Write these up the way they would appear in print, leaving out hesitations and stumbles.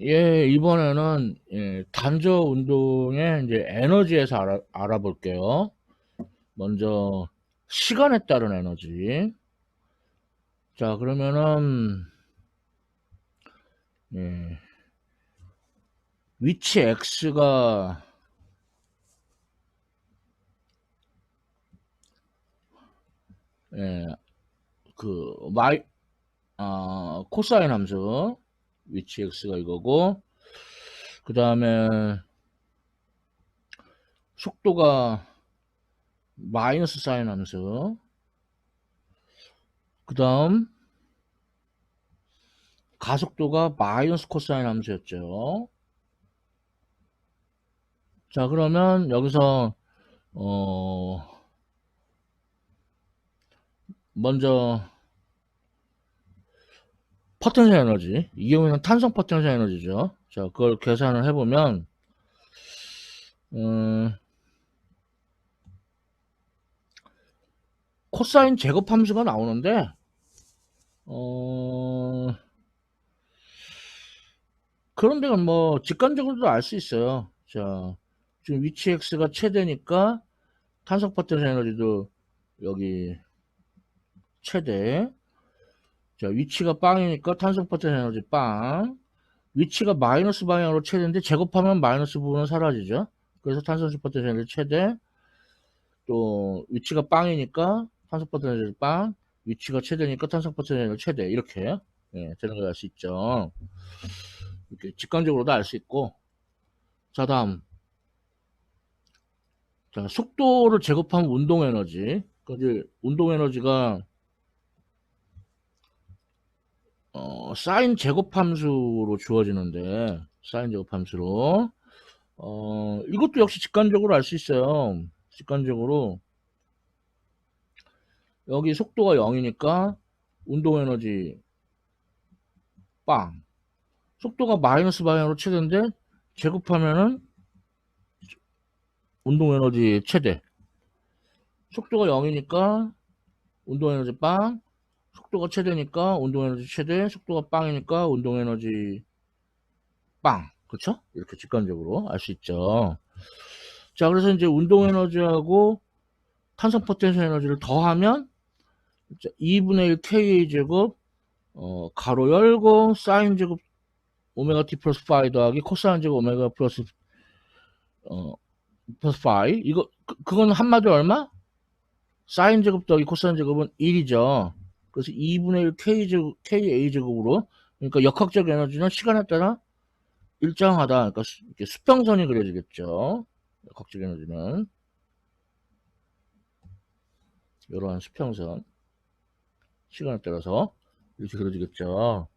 예, 이번에는 단저 운동의 이제 에너지에서 알아볼게요. 먼저 시간에 따른 에너지. 자, 그러면은 예, 위치 x가 예, 그 코사인 함수 위치 x가 이거고, 그 다음에 속도가 마이너스 사인 함수, 그 다음 가속도가 마이너스 코사인 함수였죠. 자, 그러면 여기서 먼저 포텐셜 에너지, 이 경우에는 탄성 포텐셜 에너지죠. 자, 그걸 계산을 해보면 코사인 제곱 함수가 나오는데 어, 그런 데가 뭐 직관적으로도 알 수 있어요. 자, 지금 위치 x가 최대니까 탄성 포텐셜 에너지도 여기 최대. 자, 위치가 빵이니까 탄성 포텐셜 에너지 빵. 위치가 마이너스 방향으로 최대인데 제곱하면 마이너스 부분은 사라지죠. 그래서 탄성 포텐셜 에너지 최대. 또 위치가 빵이니까 탄소 포텐셜 빵, 위치가 최대니까 탄소 포텐셜 최대, 이렇게 되는 걸 알 수 있죠. 이렇게 직관적으로도 알 수 있고. 자, 다음, 자, 속도를 제곱하면 운동 에너지. 그지? 운동 에너지가 사인 제곱 함수로 주어지는데, 사인 제곱 함수로 이것도 역시 직관적으로 알 수 있어요. 직관적으로 여기 속도가 0이니까 운동 에너지 빵, 속도가 마이너스 방향으로 최대인데 제곱하면은 운동 에너지 최대. 속도가 0이니까 운동 에너지 빵. 속도가 최대니까 운동 에너지 최대. 속도가 빵이니까 운동 에너지 빵. 그렇죠? 이렇게 직관적으로 알 수 있죠. 자, 그래서 이제 운동 에너지하고 탄성 포텐셜 에너지를 더하면 2분의 1 Ka 제곱 가로 열고 사인 제곱 오메가 t 플러스 파이 더하기 코사인 제곱 오메가 어, 플러스 파이. 이거 그건 한마디로 얼마? 사인 제곱 더하기 코사인 제곱은 1이죠. 그래서 2분의 1 KA 제곱으로, 그러니까 역학적 에너지는 시간에 따라 일정하다. 그러니까 이렇게 수평선이 그려지겠죠. 역학적 에너지는 이러한 수평선, 시간에 따라서 이렇게 그려지겠죠.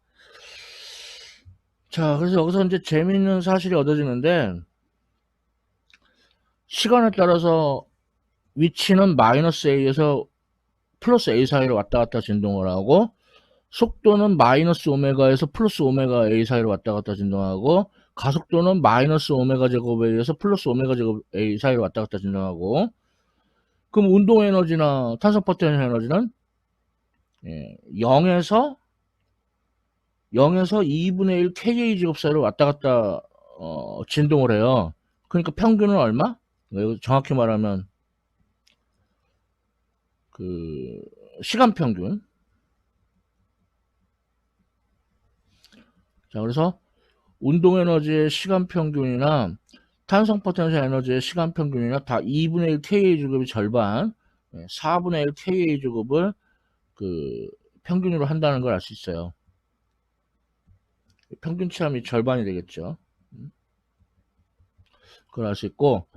자, 그래서 여기서 이제 재미있는 사실이 얻어지는데, 시간에 따라서 위치는 마이너스 A에서 플러스 A 사이로 왔다 갔다 진동을 하고, 속도는 마이너스 오메가에서 플러스 오메가 A 사이로 왔다 갔다 진동하고, 가속도는 마이너스 오메가 제곱 A에서 플러스 오메가 제곱 A 사이로 왔다 갔다 진동하고, 그럼 운동 에너지나 탄성 포텐셜 에너지는 0에서 2분의 1 KA 제곱 사이로 왔다 갔다 진동을 해요. 그러니까 평균은 얼마? 정확히 말하면 그 시간 평균. 자, 그래서 운동 에너지의 시간 평균이나 탄성 포텐셜 에너지의 시간 평균이나 다 2분의 1 KA 제곱의 절반, 4분의 1 KA 제곱을 그 평균으로 한다는 걸 알 수 있어요. 평균치함이 절반이 되겠죠. 그걸 알 수 있고,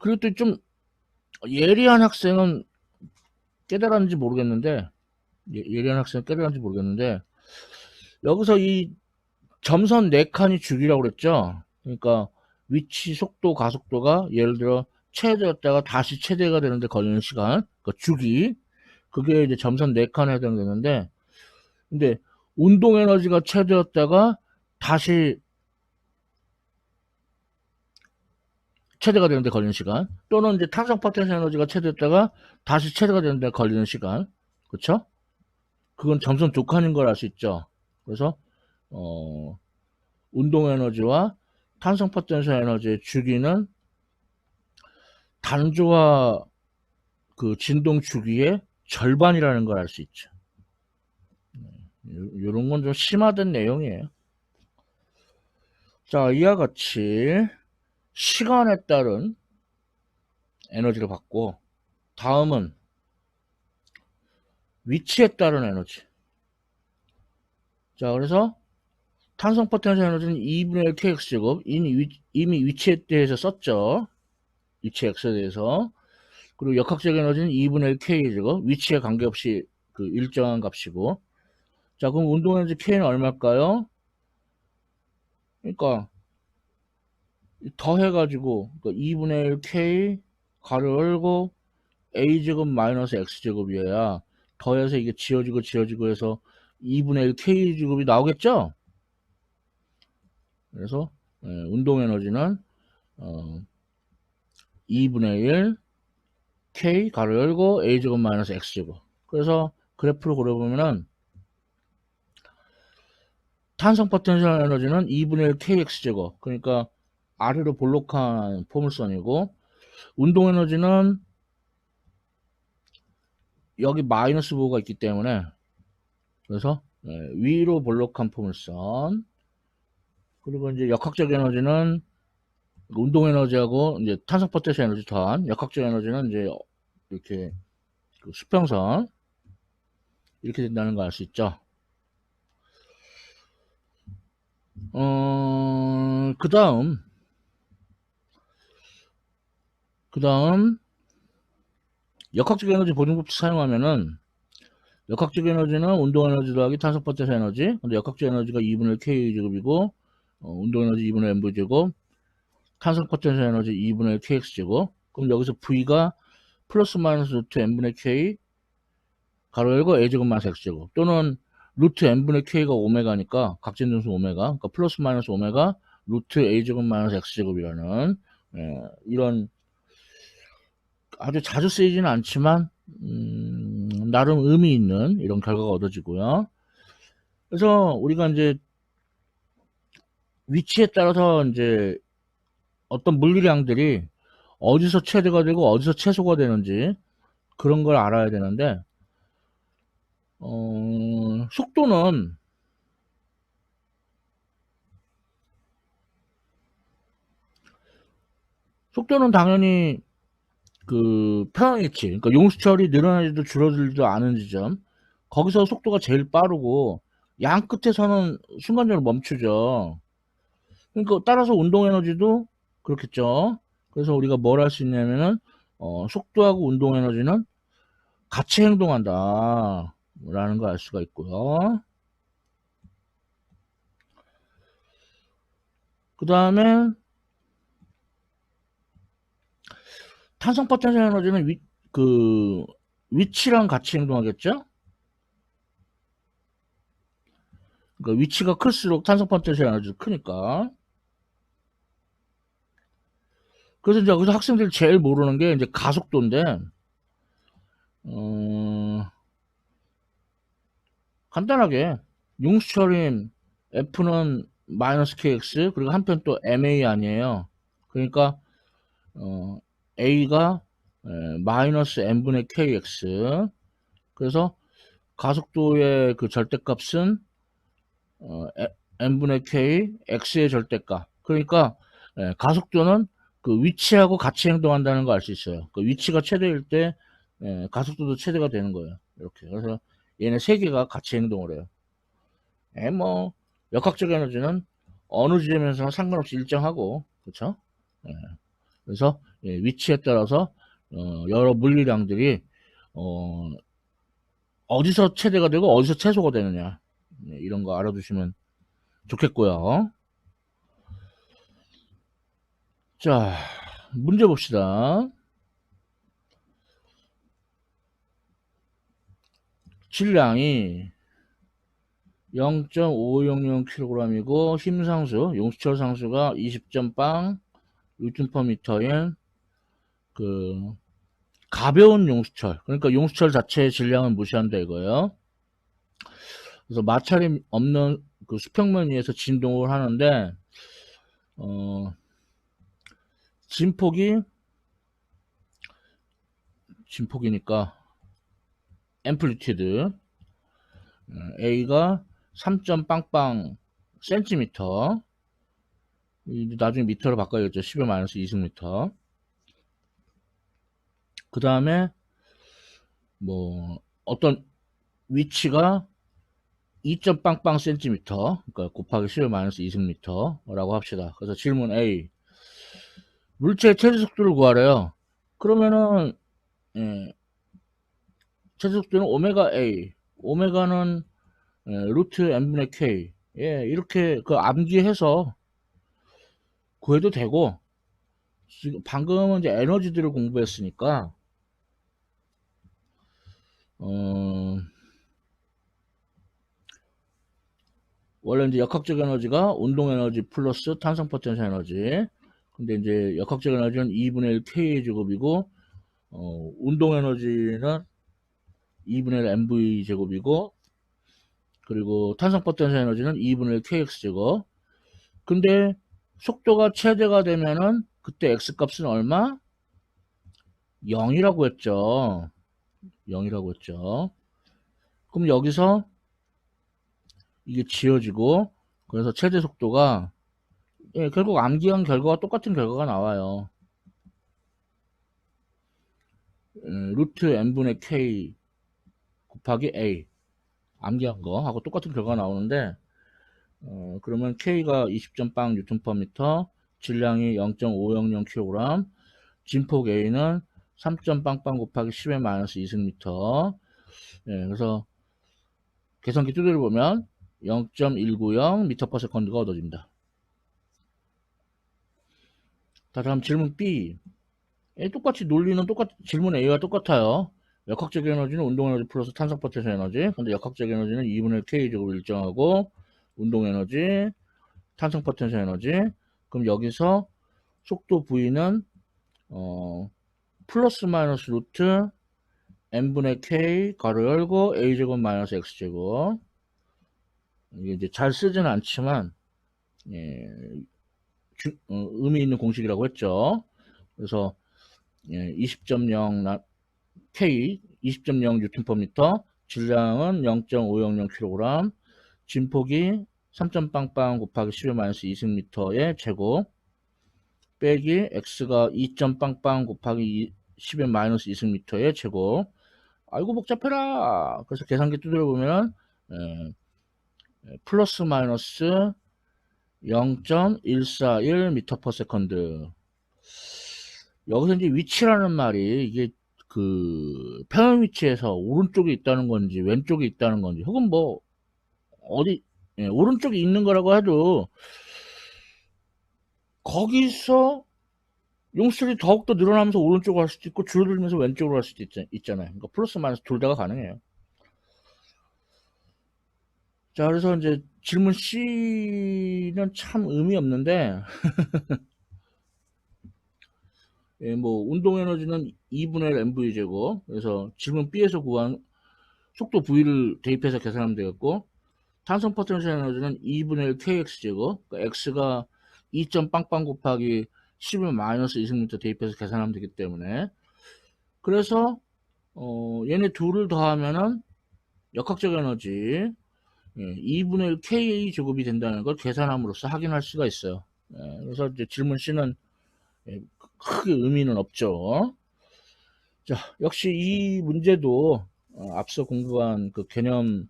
그리고 또 좀 예리한 학생은 깨달았는지 모르겠는데, 예리한 학생은 깨달았는지 모르겠는데, 여기서 이 점선 4칸이 주기라고 그랬죠. 그러니까 위치, 속도, 가속도가 예를 들어 최대였다가 다시 최대가 되는데 걸리는 시간, 그 주기, 그게 이제 점선 4칸에 해당되는데, 근데 운동 에너지가 최대였다가 다시 최대가 되는데 걸리는 시간, 또는 이제 탄성 포텐셜 에너지가 최대였다가 다시 최대가 되는데 걸리는 시간, 그렇죠? 그건 점선 2칸인 걸 알 수 있죠. 그래서 어, 운동 에너지와 탄성 포텐셜 에너지의 주기는 단조와 그 진동 주기의 절반이라는 걸 알 수 있죠. 이런 건 좀 심화된 내용이에요. 자, 이와 같이 시간에 따른 에너지를 받고, 다음은 위치에 따른 에너지. 자, 그래서 탄성 포텐셜 에너지는 2분의 1 kx제곱, 이미 위치에 대해서 썼죠. 위치 x에 대해서. 그리고 역학적 에너지는 2분의 1 k제곱, 위치에 관계없이 그 일정한 값이고. 자, 그럼 운동 에너지 k는 얼마일까요? 그러니까 더해가지고, 그러니까 2분의 1 k 가로 열고 a제곱 마이너스 x제곱이어야 더해서 이게 지워지고 해서 2분의 1 k제곱이 나오겠죠? 그래서 운동 에너지는 2분의 1 k 가로 열고 a제곱 마이너스 x제곱. 그래서 그래프를 그려보면은 탄성 포텐셜 에너지는 2분의 1 kx제곱. 그러니까 아래로 볼록한 포물선이고, 운동 에너지는 여기 마이너스 부호가 있기 때문에, 그래서 위로 볼록한 포물선. 그리고 이제 역학적 에너지는 운동 에너지하고 이제 탄성 포텐셜 에너지 더한 역학적 에너지는 이제 이렇게 그 수평선 이렇게 된다는 걸 알 수 있죠. 그 다음 역학적 에너지 보존법칙 사용하면은, 역학적 에너지는 운동 에너지 더하기 탄성 포텐셜 에너지. 근데 역학적 에너지가 2분의 1 k제곱이고, 운동 에너지 2분의 1 mv제곱, 탄성 포텐셜 에너지 2분의 1 kx제곱. 그럼 여기서 v가 플러스 마이너스 루트 n분의 k 가로 열고 a제곱 마이너스 x제곱, 또는 루트 n분의 k가 오메가니까 각진 등수 오메가, 그러니까 플러스 마이너스 오메가 루트 a제곱 마이너스 x제곱이라는 이런 아주 자주 쓰이지는 않지만 나름 의미 있는 이런 결과가 얻어지고요. 그래서 우리가 이제 위치에 따라서 이제 어떤 물리량들이 어디서 최대가 되고 어디서 최소가 되는지 그런 걸 알아야 되는데, 속도는 당연히 그 평행이치, 그러니까 용수철이 늘어나지도 줄어들지도 않은 지점, 거기서 속도가 제일 빠르고 양 끝에서는 순간적으로 멈추죠. 그러니까 따라서 운동 에너지도 그렇겠죠. 그래서 우리가 뭘 할 수 있냐면은 속도하고 운동 에너지는 같이 행동한다 라는 걸 알 수가 있고요. 그 다음에 탄성 포텐셜 에너지는 위치랑 같이 행동하겠죠. 그러니까 위치가 클수록 탄성 포텐셜 에너지가 크니까. 그래서 이제 여기서 학생들이 제일 모르는 게 이제 가속도인데, 간단하게 융수철인 F는 마이너스 KX, 그리고 한편 또 MA 아니에요. 그러니까 A가 마이너스 N분의 KX. 그래서 가속도의 그 절대값은 N분의 K, X의 절대값. 그러니까 가속도는 그 위치하고 같이 행동한다는 거 알 수 있어요. 그 위치가 최대일 때 가속도도 최대가 되는 거예요. 이렇게. 그래서 얘네 세 개가 같이 행동을 해요. 뭐 역학적 에너지는 어느 지점에서는 상관없이 일정하고, 그렇죠? 그래서 위치에 따라서 여러 물리량들이 어디서 최대가 되고 어디서 최소가 되느냐, 이런 거 알아두시면 좋겠고요. 자, 문제 봅시다. 질량이 0.500kg이고 힘상수, 용수철 상수가 20.빵 Nm/m인 그 가벼운 용수철, 그러니까 용수철 자체의 질량은 무시한다 이거예요. 그래서 마찰이 없는 그 수평면 위에서 진동을 하는데 진폭이니까 앰플리튜드 A가 3점 빵빵 센티미터, 나중에 미터로 바꿔야겠죠. 10의 마이너스 2승미터. 그 다음에 뭐 어떤 위치가 2점 빵빵 센티미터, 그러니까 곱하기 10의 마이너스 2승미터라고 합시다. 그래서 질문 A, 물체의 최대 속도를 구하래요. 그러면은 최대 속도는 오메가 A, 오메가는 루트 n분의 k, 이렇게 그 암기해서 구해도 되고, 지금 방금은 이제 에너지들을 공부했으니까 원래 이제 역학적 에너지가 운동 에너지 플러스 탄성 포텐셜 에너지. 근데 이제 역학적 에너지는 2분의 1 k 제곱이고, 운동 에너지는 2분의 1 mv 제곱이고, 그리고 탄성 포텐셜 에너지는 2분의 1 kx 제곱. 근데 속도가 최대가 되면은 그때 x 값은 얼마? 0이라고 했죠. 0이라고 했죠. 그럼 여기서 이게 지워지고, 그래서 최대 속도가 결국 암기한 결과가 똑같은 결과가 나와요. 루트 n분의 k 곱하기 a, 암기한 거 하고 똑같은 결과가 나오는데, 그러면 k가 20점 빵 뉴턴 퍼 미터, 질량이 0.500kg, 진폭 a는 3점 빵빵 곱하기 10의 마이너스 2승미터. 그래서 계산기 두드려 보면 0.190 미터 퍼 세컨드가 얻어집니다. 자, 다음 질문 B. 똑같이 논리는 질문 A와 똑같아요. 역학적 에너지는 운동 에너지 플러스 탄성 포텐셜 에너지. 근데 역학적 에너지는 2분의 1 K 제곱을 일정하고, 운동 에너지, 탄성 포텐셜 에너지. 그럼 여기서 속도 V는 플러스 마이너스 루트 n분의 K 가로 열고 A 제곱 마이너스 X 제곱. 이게 이제 잘 쓰지는 않지만 의미 있는 공식이라고 했죠. 그래서 20.0 K 20.0 뉴턴 퍼 미터, 질량은 0.500kg, 진폭이 3점 빵빵 곱하기 10의 마이너스 2승미터의 제곱, 빼기 X가 2점 빵빵 곱하기 10의 마이너스 2승미터의 제곱. 아이고 복잡해라. 그래서 계산기 두드려 보면 플러스 마이너스 0.141 미터 퍼 세컨드. 여기서 이제 위치라는 말이 이게 그 평형 위치에서 오른쪽에 있다는 건지 왼쪽에 있다는 건지, 혹은 뭐 어디 오른쪽에 있는 거라고 해도 거기서 용출이 더욱더 늘어나면서 오른쪽으로 갈 수도 있고 줄어들면서 왼쪽으로 갈 수도 있잖아요. 그러니까 플러스 마이너스 둘 다가 가능해요. 자, 그래서 이제 질문 C는 참 의미 없는데 뭐 운동 에너지는 2분의 1 mv 제곱. 그래서 질문 B에서 구한 속도 V를 대입해서 계산하면 되겠고, 탄성 포텐셜 에너지는 2분의 1 kx 제곱. 그러니까 x가 2점 빵빵 곱하기 10의 마이너스 2승미터 대입해서 계산하면 되기 때문에, 그래서 얘네 둘을 더하면은 역학적 에너지 2분의 1 ka 제곱이 된다는 걸 계산함으로써 확인할 수가 있어요. 그래서 이제 질문 C는 크게 의미는 없죠. 자, 역시 이 문제도 앞서 공부한 그 개념에서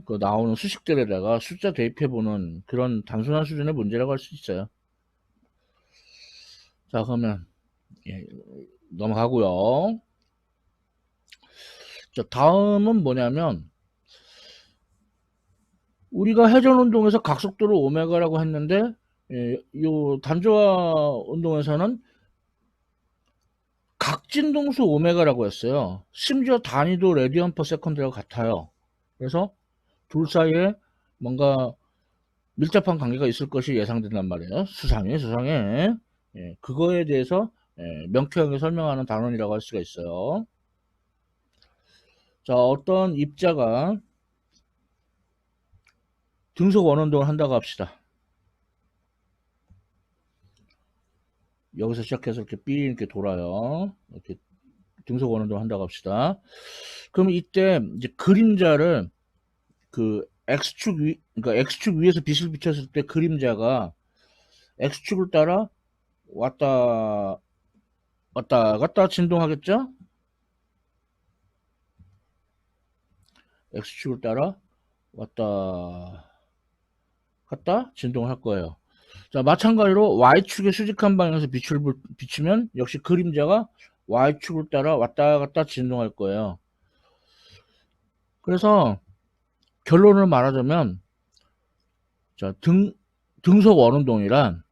그 나오는 수식들에다가 숫자 대입해보는 그런 단순한 수준의 문제라고 할 수 있어요. 자, 그러면 넘어가고요. 자, 다음은 뭐냐면, 우리가 회전운동에서 각속도를 오메가라고 했는데, 요 단조화 운동에서는 각진동수 오메가라고 했어요. 심지어 단위도 레디언 퍼 세컨드랑 같아요. 그래서 둘 사이에 뭔가 밀접한 관계가 있을 것이 예상된단 말이에요. 수상해. 그거에 대해서 명쾌하게 설명하는 단원이라고 할 수가 있어요. 자, 어떤 입자가 등속 원운동을 한다고 합시다. 여기서 시작해서 이렇게 삐 이렇게 돌아요. 이렇게 등속 원운동을 한다고 합시다. 그럼 이때 이제 그림자를 그 X축 그러니까 X축 위에서 빛을 비쳤을 때 그림자가 X축을 따라 왔다 갔다 진동하겠죠? X축을 따라 왔다 갔다 진동을 할 거예요. 자, 마찬가지로 Y축의 수직한 방향에서 빛을 비추면 역시 그림자가 Y축을 따라 왔다 갔다 진동할 거예요. 그래서 결론을 말하자면, 자, 등속 원운동이란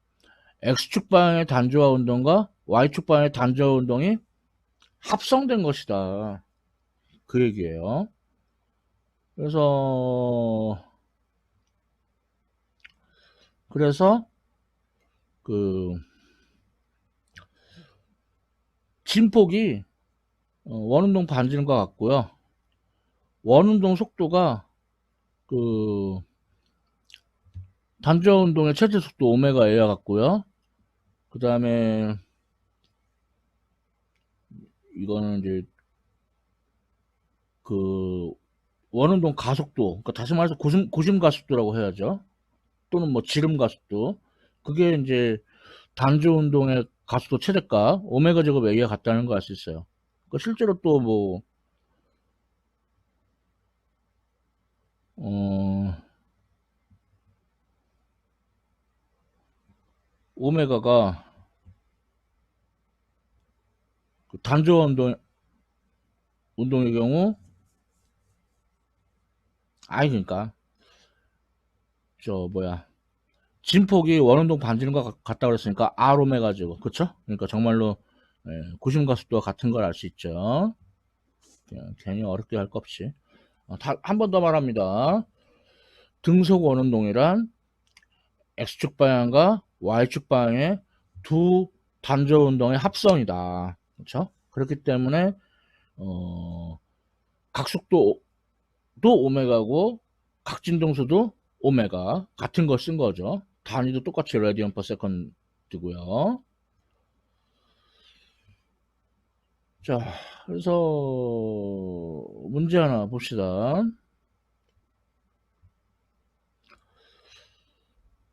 X축 방향의 단조화 운동과 Y축 방향의 단조화 운동이 합성된 것이다. 그 얘기예요. 그래서 그 진폭이 원운동 반지름과 같고요. 원운동 속도가 그 단조화 운동의 최대 속도 오메가 A와 같고요. 그 다음에 이거는 이제 그 원운동 가속도, 그러니까 다시 말해서 고심 가속도라고 해야죠. 또는 뭐 지름 가속도. 그게 이제 단조 운동의 가속도 최대값 오메가 제곱 A와 같다는 걸 알 수 있어요. 그러니까 실제로 또 뭐 오메가가 그 단조 운동의 경우 그러니까 저 뭐야 진폭이 원운동 반지름과 같다 그랬으니까 R 오메가 제곱, 그쵸? 그러니까 정말로 고심 가속도와 같은 걸 알 수 있죠. 그냥 괜히 어렵게 할 거 없이. 한 번 더 말합니다. 등속 원운동이란 X축 방향과 Y축 방향의 두 단조 운동의 합성이다. 그렇죠? 그렇기 때문에 각속도도 오메가고 각진동수도 오메가 같은 걸 쓴 거죠. 단위도 똑같이 레디언 퍼 세컨드고요. 자, 그래서 문제 하나 봅시다.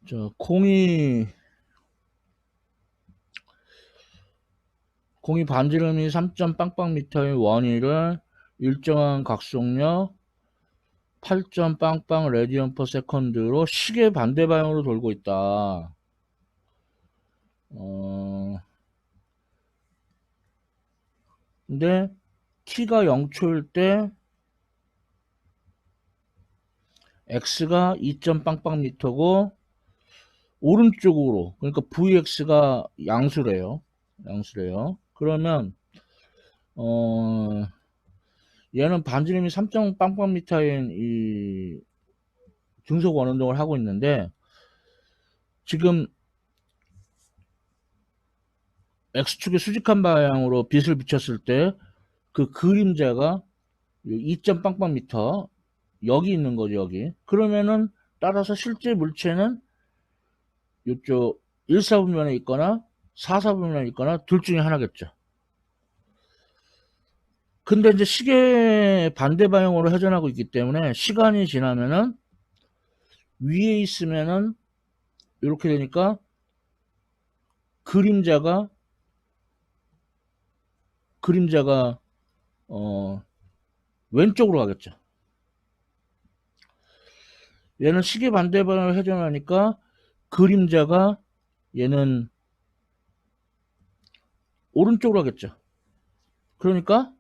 자, 공이 반지름이 3점 빵빵미터의 원위를 일정한 각속력 8점 빵빵 레디언 퍼 세컨드로 시계 반대 방향으로 돌고 있다. 근데 t가 0초일 때 x가 2점 빵빵 미터고 오른쪽으로, 그러니까 vx가 양수래요. 그러면 얘는 반지름이 3점 빵빵 미터인 이 등속 원운동을 하고 있는데 지금 x축의 수직한 방향으로 빛을 비쳤을 때 그 그림자가 2점 빵빵 미터 여기 있는 거죠. 여기. 그러면은 따라서 실제 물체는 이쪽 1사분면에 있거나 4사분면에 있거나 둘 중에 하나겠죠. 근데 이제 시계 반대 방향으로 회전하고 있기 때문에 시간이 지나면은 위에 있으면은 이렇게 되니까 그림자가 왼쪽으로 가겠죠. 얘는 시계 반대 방향으로 회전하니까 그림자가 얘는 오른쪽으로 가겠죠. 그러니까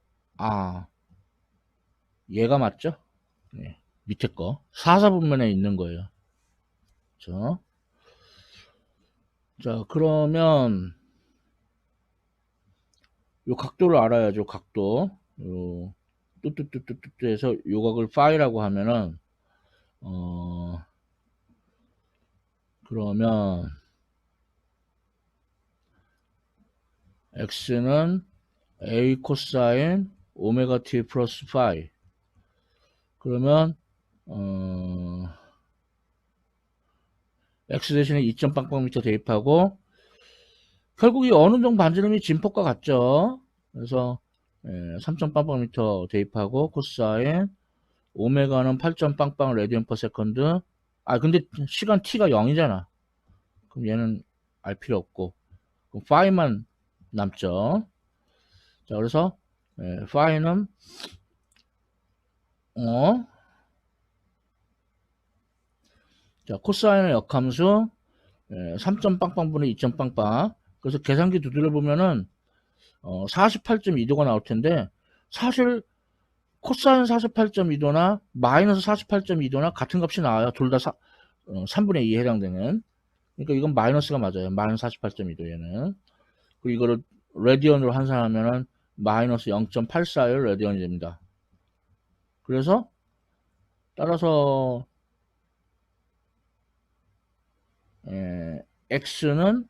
얘가 맞죠? 네, 밑에 거 4사분면에 있는 거예요. 그렇죠? 자, 그러면 요 각도를 알아야죠. 각도. 요 뚜뚜뚜뚜뚜 해서 요 각을 파이라고 하면은 그러면 x는 a 코사인 오메가 t 플러스 파이. 그러면 x 대신에 2점 빵빵미터 대입하고 결국 이 어느정 반지름이 진폭과 같죠. 그래서 3점 빵빵미터 대입하고 코사인 오메가는 8점 빵빵 레디언 퍼 세컨드. 아 근데 시간 t가 0이잖아. 그럼 얘는 알 필요 없고 그럼 파이만 남죠. 자 그래서 파이는 자 코사인의 역함수 3점 빵빵분의 2점 빵빵. 그래서 계산기 두드려 보면은 48.2도가 나올 텐데 사실 코사인 48.2도나 마이너스 48.2도나 같은 값이 나와요. 둘 다 3분의 2에 해당되는. 그러니까 이건 마이너스가 맞아요. 마이너스 48.2도 얘는. 그리고 이거를 레디언으로 환산하면은 마이너스 0.841 레디언이 됩니다. 그래서 따라서 x는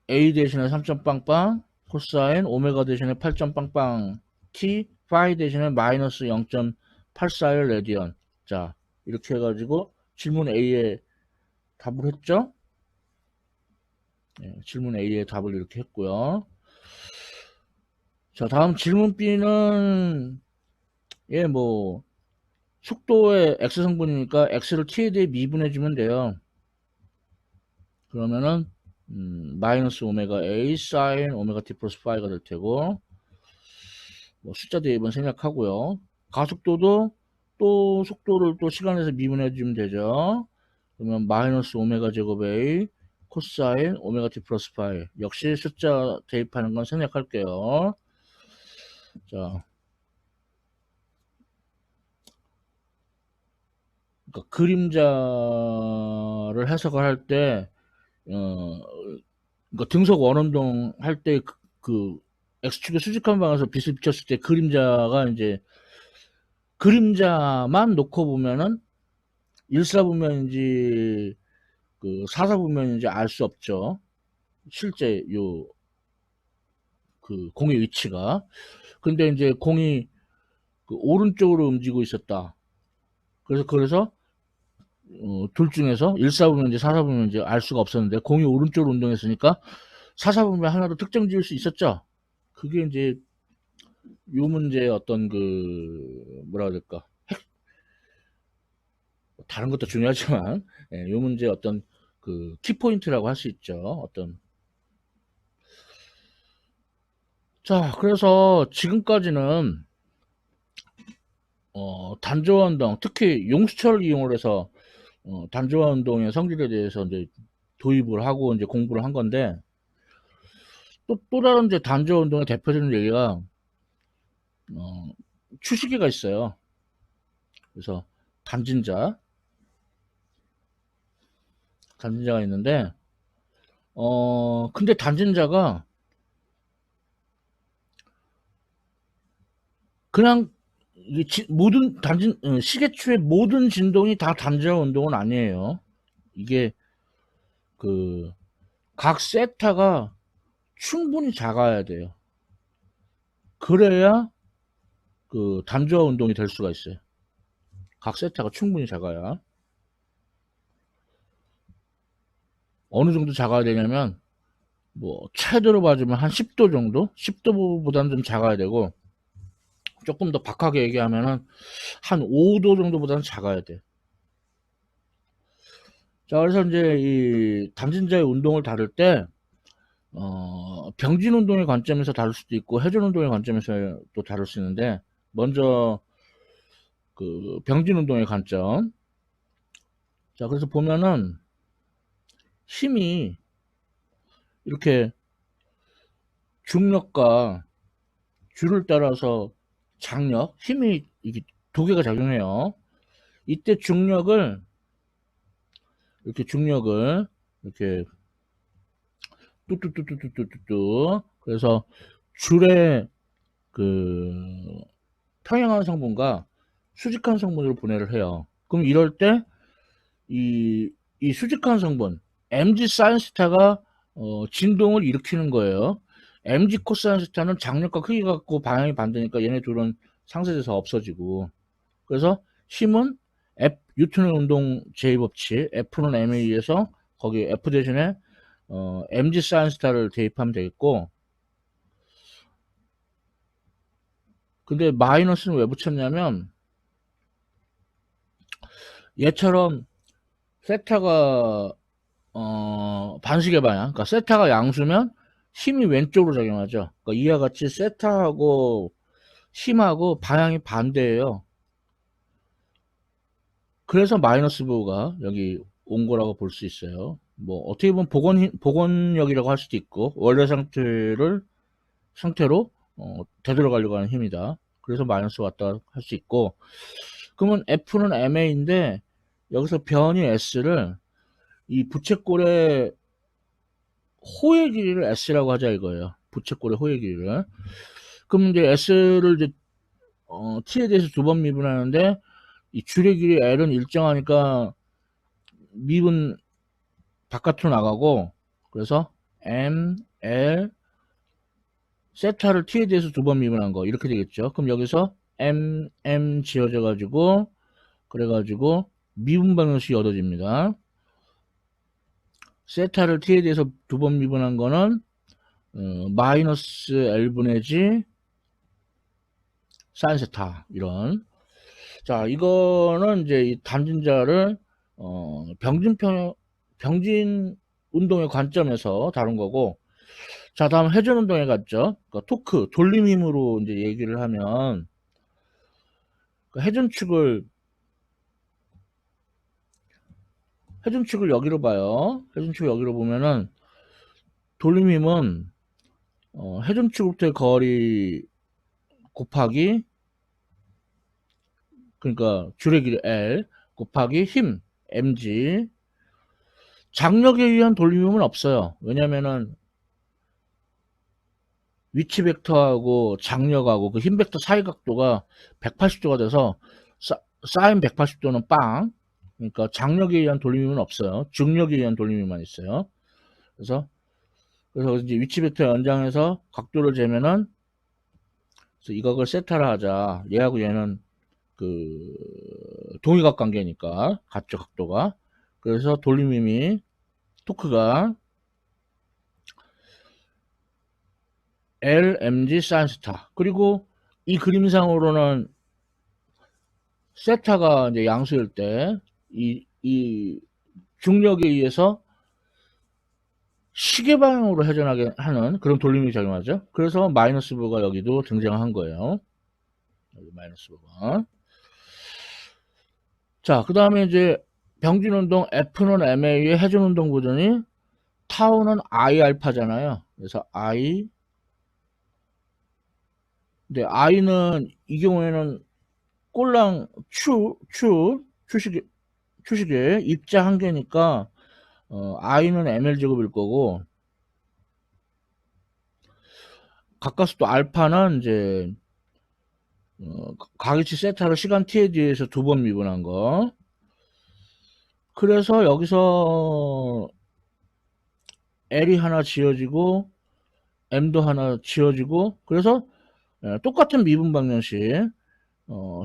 a 대신에 3점 빵빵 코사인 오메가 대신에 8점 빵빵 t 파이 대신에 마이너스 0.841 레디언. 자 이렇게 해가지고 질문 A에 답을 했죠. 질문 A에 답을 이렇게 했고요. 자 다음 질문 B는 뭐 속도의 x 성분이니까 x를 t에 대해 미분해 주면 돼요. 그러면은 마이너스 오메가 a 사인 오메가 t 플러스 파이가 될 테고 뭐 숫자 대입은 생략하고요. 가속도도 또 속도를 또 시간에서 미분해 주면 되죠. 그러면 마이너스 오메가 제곱 a 코사인 오메가 t 플러스 파이. 역시 숫자 대입하는 건 생략할게요. 자, 그러니까 그림자를 해석을 할 때, 그러니까 등속 원운동 할 때 그 x축의 수직한 방에서 빛을 비쳤을 때 그림자가 이제 그림자만 놓고 보면은 일사분면인지 그 사사분면인지 알 수 없죠. 실제 요 그 공의 위치가. 근데 이제 공이 그 오른쪽으로 움직이고 있었다. 그래서 둘 중에서 일사분면인지 사사분면인지 알 수가 없었는데 공이 오른쪽으로 운동했으니까 사사분면 하나로 특정 지을 수 있었죠. 그게 이제 요 문제의 어떤 그 뭐라 해야 될까, 다른 것도 중요하지만 요 문제의 어떤 그 키포인트라고 할 수 있죠. 어떤. 자 그래서 지금까지는 단조화 운동, 특히 용수철을 이용을 해서 단조화 운동의 성질에 대해서 이제 도입을 하고 이제 공부를 한 건데, 또 다른 이제 단조화 운동의 대표적인 얘기가 추시기가 있어요. 그래서 단진자가 있는데 근데 단진자가 그냥 모든 시계추의 모든 진동이 다 단조화 운동은 아니에요. 이게 그 각 세타가 충분히 작아야 돼요. 그래야 그 단조화 운동이 될 수가 있어요. 각 세타가 충분히 작아야. 어느 정도 작아야 되냐면 뭐 최대로 봐주면 한 10도 정도? 10도보다는 좀 작아야 되고, 조금 더 박하게 얘기하면은 한 5도 정도보다는 작아야 돼. 자 그래서 이제 이 단진자의 운동을 다룰 때 병진 운동의 관점에서 다룰 수도 있고 회전 운동의 관점에서 또 다룰 수 있는데, 먼저 그 병진 운동의 관점. 자 그래서 보면은 힘이 이렇게 중력과 줄을 따라서 장력, 힘이 이게 두 개가 작용해요. 이때 중력을 이렇게 뚜뚜뚜뚜뚜뚜뚜, 그래서 줄의 그 평행한 성분과 수직한 성분으로 분해를 해요. 그럼 이럴 때 이 수직한 성분 mg 사인 스타가 진동을 일으키는 거예요. mg 코사인 스타는 장력과 크기가 같고 방향이 반대니까 얘네 둘은 상쇄돼서 없어지고. 그래서 힘은 뉴턴의 운동 제2법칙 F는 M에 의해서 거기 F 대신에 mg sin 스타를 대입하면 되겠고, 근데 마이너스는 왜 붙였냐면 얘처럼 세타가 반시계 방향, 그러니까 세타가 양수면 힘이 왼쪽으로 작용하죠. 그러니까 이와 같이 세타하고 힘하고 방향이 반대예요. 그래서 마이너스 부호가 여기 온 거라고 볼 수 있어요. 뭐 어떻게 보면 복원력이라고 할 수도 있고, 원래 상태로 되돌아가려고 하는 힘이다. 그래서 마이너스 왔다 할 수 있고, 그러면 F는 MA인데 여기서 변이 S를 이 부채꼴의 호의 길이를 S라고 하자 이거예요. 부채꼴의 호의 길이를. 그럼 이제 S를 이제 T에 대해서 두 번 미분하는데 이 줄의 길이 L은 일정하니까 미분 바깥으로 나가고, 그래서 M, L, 세타를 T에 대해서 두 번 미분한 거 이렇게 되겠죠. 그럼 여기서 M 지어져 가지고 그래가지고 미분 방정식이 얻어집니다. 세타를 T에 대해서 두 번 미분한 거는 마이너스 L분의 G 사인 세타 이런. 자, 이거는 이제 이 단진자를 병진 운동의 관점에서 다룬 거고, 자, 다음 회전 운동에 갔죠. 그러니까 토크, 돌림 힘으로 이제 얘기를 하면, 회전축을 여기로 봐요. 회전축을 여기로 보면은, 돌림 힘은, 회전축부터의 거리 곱하기, 그러니까 줄의 길이 L 곱하기 힘, mg. 장력에 의한 돌림 힘은 없어요. 왜냐면은, 위치 벡터하고 장력하고 그 힘 벡터 사이 각도가 180도가 돼서 사인 180도는 빵. 그러니까 장력에 의한 돌림힘은 없어요. 중력에 의한 돌림힘만 있어요. 그래서 이제 위치 벡터 연장해서 각도를 재면은, 그래서 이 각을 세타라 하자. 얘하고 얘는 그 동위각 관계니까 같죠, 각도가. 그래서 돌림힘이 토크가 LMG sin 스타. 그리고 이 그림상으로는 세타가 이제 양수일 때 이 중력에 의해서 시계 방향으로 회전하게 하는 그런 돌림이 작용하죠. 그래서 마이너스 부가 여기도 등장한 거예요. 여기 마이너스 부가. 자, 그 다음에 이제 병진 운동 F는 MA의 회전 운동 보더니 타우는 I 알파잖아요. 그래서 I. 근데 I는 이 경우에는 꼴랑 추식의 입자 한 개니까 I는 ML 제곱일 거고, 가까스도 알파는 이제 가계치 세타를 시간 t에 대해서 두 번 미분한 거. 그래서 여기서 L이 하나 지어지고 M도 하나 지어지고, 그래서 똑같은 미분 방정식,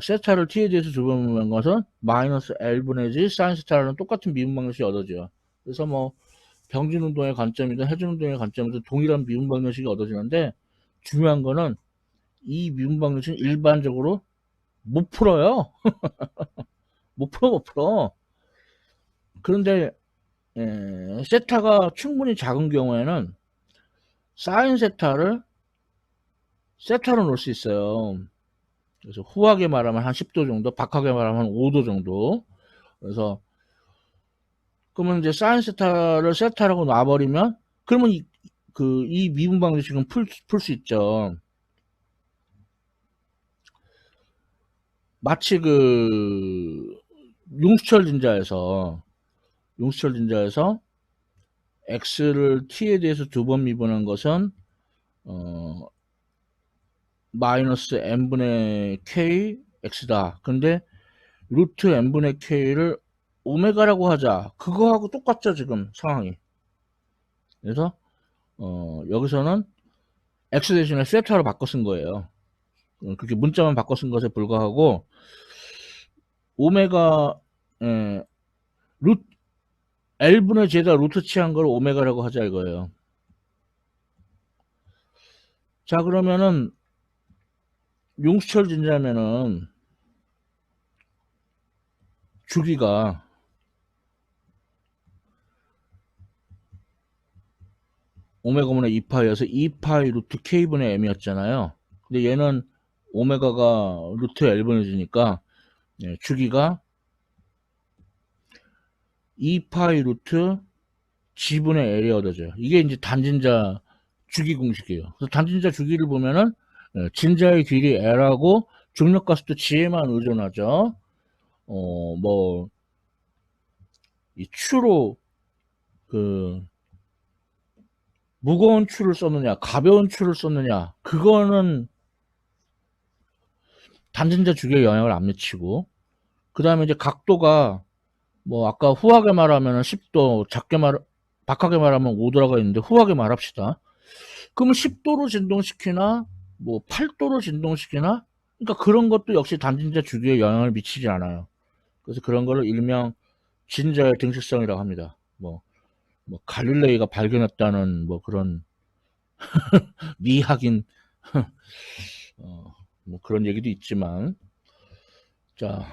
세타를 t에 대해서 두 번 미분한 것은 마이너스 L분의 G 사인 세타라는 똑같은 미분 방정식이 얻어져요. 그래서 뭐 병진 운동의 관점이든 회전 운동의 관점이든 동일한 미분 방정식이 얻어지는데, 중요한 거는 이 미분 방정식은 일반적으로 못 풀어요. 못 풀어. 그런데 세타가 충분히 작은 경우에는 사인 세타로 놓을 수 있어요. 그래서 후하게 말하면 한 10도 정도, 박하게 말하면 한 5도 정도. 그래서 그러면 이제 사인 세타를 세타라고 놔버리면, 그러면 이 미분 방정식은 풀 수 있죠. 마치 융수철 진자에서 x를 t에 대해서 두 번 미분한 것은 마이너스 n분의 k x다. 근데 루트 n분의 k를 오메가라고 하자. 그거하고 똑같죠, 지금 상황이. 그래서 여기서는 x 대신에 세타로 바꿔 쓴 거예요. 그렇게 문자만 바꿔 쓴 것에 불과하고, 오메가, 예, L분의 Z에다 루트 취한 걸 오메가라고 하자 이거예요. 자, 그러면은 용수철 진자면은 주기가 오메가분의 2파이여서 2파이 루트 K분의 M이었잖아요. 근데 얘는 오메가가 루트 L분의 G니까 주기가 2파이 루트 G분의 L이 얻어져요. 이게 이제 단진자 주기 공식이에요. 그래서 단진자 주기를 보면은 진자의 길이 L하고 중력가속도 G에만 의존하죠. 뭐, 이 추로, 그, 무거운 추를 썼느냐, 가벼운 추를 썼느냐, 그거는 단진자 주기에 영향을 안 미치고, 그 다음에 이제 각도가, 뭐, 아까 후하게 말하면 10도, 박하게 말하면 5도라고 했는데, 후하게 말합시다. 그러면 10도로 진동시키나, 뭐, 8도로 진동시키나, 그러니까 그런 것도 역시 단진자 주기에 영향을 미치지 않아요. 그래서 그런 거를 일명 진자의 등식성이라고 합니다. 뭐 갈릴레이가 발견했다는 뭐 그런 미학인 뭐 그런 얘기도 있지만, 자,